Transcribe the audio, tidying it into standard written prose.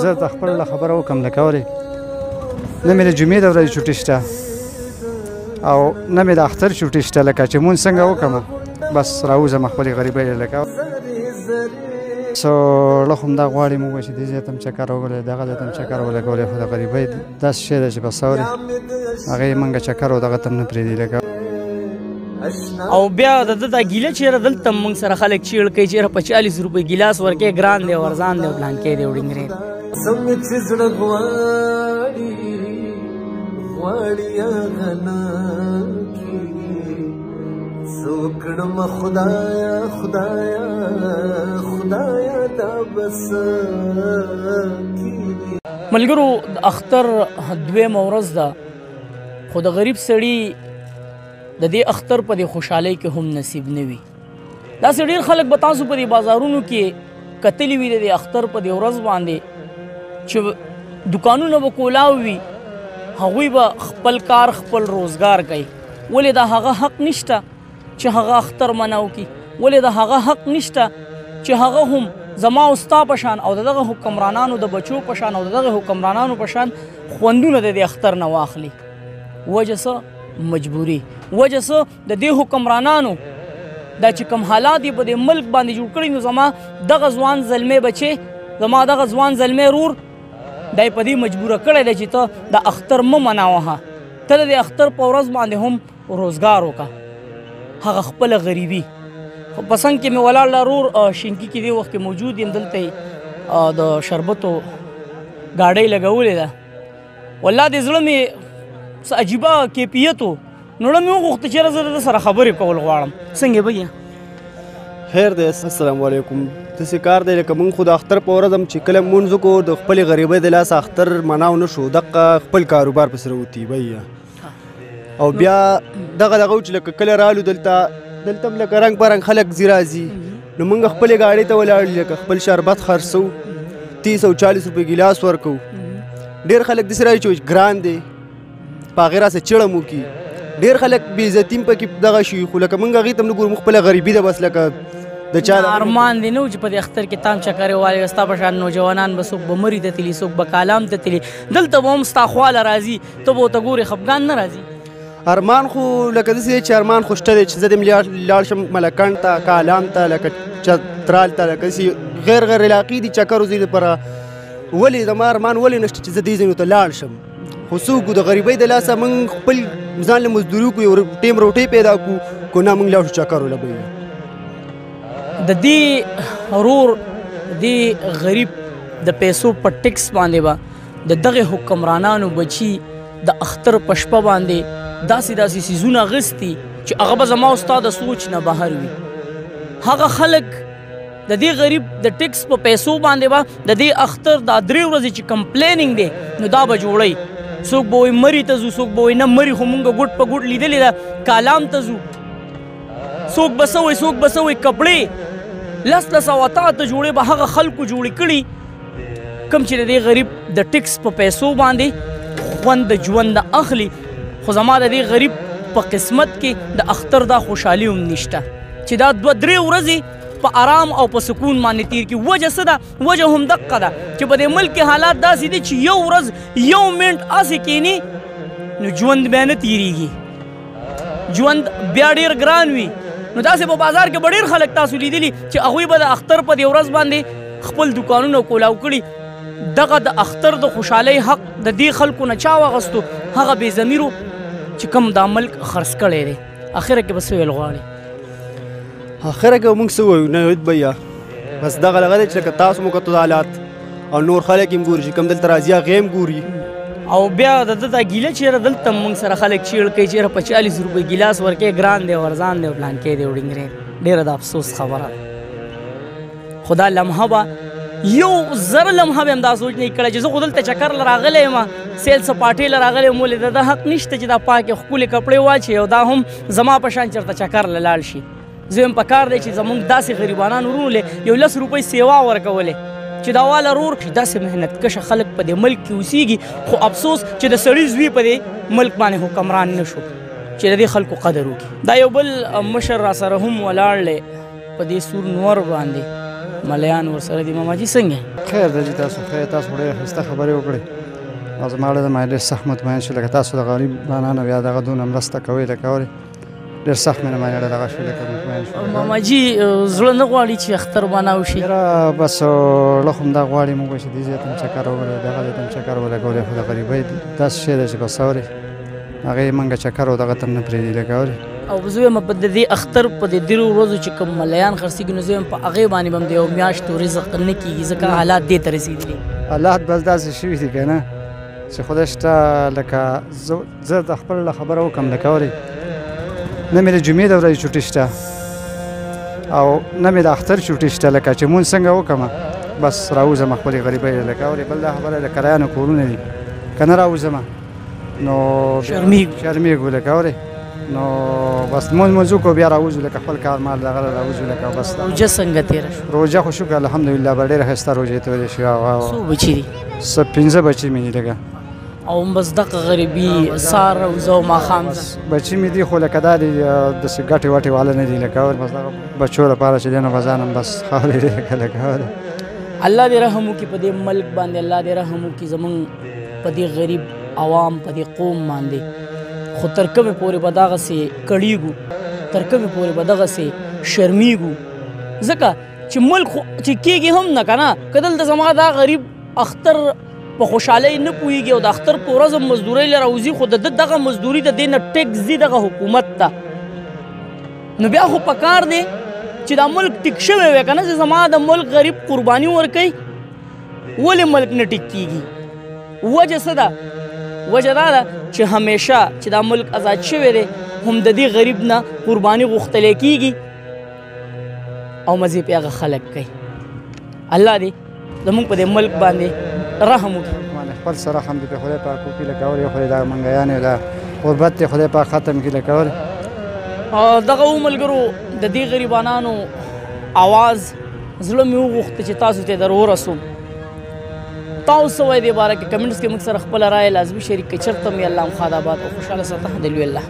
زه د خپل خبره وکم لکه اورې نه مې د جمعې د ورځې چوټي شته او نه مې د اختر چوټي شته لکه چې مونږ څنګه وکړم بس راوځم خپلې غریبۍ لکه سړی خو همدا غواړي موږ چې دې ځای ته هم چکر وګورې دغه ځای ته هم چکر ولګولې خو د غریبۍ داسې شی دی چې بس اورې هغه یې موږ چکر و دغه ته هم نه پرېږدي لکه او بیا د ده دا ګیله چېرې دلته موږ سره خلک چیړ کوي چېرې په 40 روپۍ ګیلاس ورکوې ګران دی او ارزان دی او بلانکی دی او ډنګرې دی څنګه چې زړه غواړي هغه نه کېږي څه وکړم خدایه خدایه خدایه دا به څه کېږي ملګرو د اختر دویمه ورځ ده خو د غریب سړي د دې اختر په دې خوشحالۍ کې هم نصیب نه وي داسې ډېر خلک به تاسو په دې بازارونو کې کتلي وي د دې اختر په دې ورځ باندې چې دوکانونه به کولاو وي هغوی به خپل کار خپل روزګار کوي ولې د هغه حق نشته چې هغه اختر مناو کړي ولې د هغه حق نشته چې هغه هم زما او ستا په شان او د دغه حکمرانانو د بچو په شان او د دغه حکمرانانو په شان خوندونه د دې اختر نه واخلي وجه څه مجبوري وجه څه د دې حکمرانانو دا چې کوم حالات یې په دې ملک باندې جوړ کړي نو زما دغه ځوان زلمی بچې زما دغه ځوان زلمی رور دا یې په دې مجبوره کړی دی چې ته د اختر مه مناوهه ته د دې اختر په ورځ باندې هم روزګار وکړه هغه خپله غریبي خو په څنګ کې مې ولاړ لا رور شینکي کې دې وخت کې موجود یم دلته یې د شربتو ګاډۍ لګولې ده والله دې زړه مې څه عجیبه کیفیت و نو ړه مې وغوښته چې زه د سره خبرې کول غواړم څنګه بیا خیر دی السلام علیکم داسې کار دی لکه موږ خو د اختر په ورځ هم چې کله مونځ وکړو د خپلې غریبۍ د لاسه اختر مناو نه شو دقه خپل کاروبار پسې راوتي بیا او بیا دغه چې لکه کله رالو دلته هم لکه رنګ په رنګ خلک ځي راځي نو موږ خپلې گاډۍ ته ولاړ لکه خپل شربت خرڅو 30 او 40 روپۍ ګیلاس ورکو ډېر خلک داسې رایي چې ګران دی په هغې راسه چړه مو کي ډېر خلک بې عزتي هم پکې دغه شي خو لکه موږ هغې ته هم نه ګورو موږ خپله غریبي ده بس لکه د چا ارمان دی نه و چې په دې اختر کې تام چکرې والي ستا په شان نوجوانان به څوک به مري ته تلي څوک به کالام ته تلي دلته به هم ستا خواله راځي ته به ورته ګورې خفګان نه راځي ارمان خو لکه داسې چې ارمان خو شته دی چې زه دې لاړ شم ملکڼ ته کالام ته لکه چترال ته لکه داسې غیر علاقې دي چکرو ځای دپاره ولې زما ارمان ولې نشته چې زه دې ځایونو ته لاړ شم خو څوک د غریبۍ د لاسه موږ خپل ځان له مزدوري وکړو یو ټیم روټۍ پیدا کړو کو نه موږ لاړ شو چکر ولګوو د دې رور دې غریب د پیسو په ټکس باندې به د دغه حکمرانانو بچي د اختر په شپه باندې داسې څیزونه اخیستي چې هغه به زما او ستا د سوچ نه بهر وي هغه خلک د دې غریب د ټکس په پیسو باندې به د دې اختر دا 3 ورځې چې کمپلیننګ دی نو دا به جوړوي څوک به وایي مري ته ځو څوک به وایي نه مري خو مونږ ګوټ په ګوټ لیدلې ده کالام ته ځو څوک به څه وایي څوک به څه وایي کپړې لس او اته جوړې به هغه خلکو جوړې کړي کوم چې د دې غریب د ټکس په پیسو باندې خوند د ژوند اخلي خو زما د دې غریب په قسمت کې د اختر دا خوشحالي هم نشته چې دا 2-3 ورځې په آرام او په سکون باندې تیر کړي وجه څه ده وجه هم دقه ده چې په دې ملک کې حالات داسې دي چې یو ورځ یو منټ هسې کښېني نو ژوند بیا نه تیریږي ژوند بیا ډېر ګران وي نو داسې په بازار کې به ډېر خلک تاسو لیدلي چې هغوی به د اختر په دې ورځ باندې خپل دوکانونه کولاو کړي دغه د اختر د خوشحالۍ حق د دې خلکو نه چا واغستو هغه بې ضمیرو چې کوم دا ملک خرڅ کړی دی اخره کې به څه ویل غواړي اخره کې موږ څه وایو نوید بیا بس دغه لغه دی چې لکه تاسو مو کتو د حالات او نور خلک هم ګوري چې کوم دلته راځي هغې هم ګوري او بیا د ده دا ګیله چېرې دلته موږ سره خلک چیړ کوي چېرې په 40 روپۍ ګیلاس ورکوې ګران دی او ارزان دی او بلانکی دی او ډنګرې ډېره د افسوس خبره ده خو دا لمحه به یو زره لمحه به هم دا سوچ نه کړی چې زه خو دلته چکر له راغلی یم سیل سپاټې له راغلی یم ولې د ده حق نشته چې دا پاکې ښکلې کپړې واچوي او دا هم زما په شان چېرته چکر له لاړ شي زه یم په کار دی چې زموږ داسې غریبانان ورونو یو 10 روپۍ سیوا ورکولې چې دا واله رور داسې محنت کشه خلک په دې ملک کې اوسیږي خو افسوس چې د سړي زوی په دې ملک باندې حکمران نه شو چې د دې خلکو قدر وکړي دا یو بل مشر را سره هم ولاړ دی په دې سور نور باندې ملیان ورسره دي ماما جي څنګه خیر دی جي تاسو خیر تاسو ډېرې ښایسته خبرې وکړې او زما اړه ما ډېر سخت مطمئن شو لکه تاسو د غریبانو بیا دغه دونه مرسته کوئ لکه اورې ډېر سخت مې نه ما اړه دغه شو لکه مطمئن شو ماما جي زړه نه غواړي چې اختر بنا وشي یاره بس زړه خو همدا غواړي موږ چې دې ځای ته هم چکر ووهلو دغه ځای ته هم چکر ولګولی خو د غریبۍ داسې شی دی چې بس اورې هغې موږ چکر او دغه ته هم نه پرېږدي لکه اورې او زه وایم په د دې اختر په دې درو ورځو چې کوم ملیان خرڅېږي نو زه وایم په هغې باندې به هم د یو میاشتو رزق نه کېږي ځکه حالات دې ته رسېدلي حالات بس داسې شوي دي که نه چې خدای شته لکه زه د خپل له خبره وکړم لکه اورې نه مې د جمعې د ورځې چوټي شته او نه مې د اختر چوټي شته لکه چې مونځ څنګه وکړمه بس راوځم خپلې غریبۍ لکه اورې بل دا خبره د کرایانو کورونه دي که نه راوځم نو شرمېږو لکه اورې نو بس مونځ وکړو بیا راوځو لکه خپل کار مال دغه راوځو لکه بس روژه څنګه تېره شوه روژه خو شکر الحمدلله به ډېره ښایسته روژې تېرې شوې څو بچي دي 15 بچي مې دي لکه او بس دغه غریبي سهار روژه او ماښام بچي مې دي خو لکه دا دي داسې ګټې وټې والا نه دي لکه بس دغه بچو لپاره چې دی نو به ځان هم بس خاورې دی لکه الله دې رحم وکړي په دې ملک باندې الله دې رحم وکړي زمونږ په دې غریب عوام په دې قوم باندې خو تر کومې پورې به دغسې کړېږو تر کومې پورې به دغسې شرمېږو ځکه چې ملک خو چې کېږي هم نه که نه که دلته زما دا غریب اختر په خوشحالۍ نه پوهېږي او د اختر په ورځ هم مزدورۍ له راوځي خو د ده دغه مزدوري د دې نه ټیکس ځي دغه حکومت ته نو بیا خو پکار دی چې دا ملک ټیک شوی وی که نه چې زما د ملک غریب قرباني ورکوي ولې ملک نه ټیک کېږي وجه څه ده وجه دا ده چې همیشه چې دا ملک آزاد شوی دی هم د دې غریب نه قرباني غوښتلی کېږي او مزې پې هغه خلک کوي الله دې زمونږ په دې ملک باندې رحم وکړي خپل سره هم دې په خدای پاک وکړي لکه اورې خدای دا منګیانې دا غربت دې خدای پاک ختم کړي لکه اورې دغه و ملګرو د دې غریبانانو اواز زړه مې وغوښته چې تاسو ته در ورسوم تاسو څه وایئ دې باره کې کمنټس کې موږ سره خپله رایه لازمي شریک کړئ چېرته مې الله مخاد آباد او خوشحاله ساته د لوی الله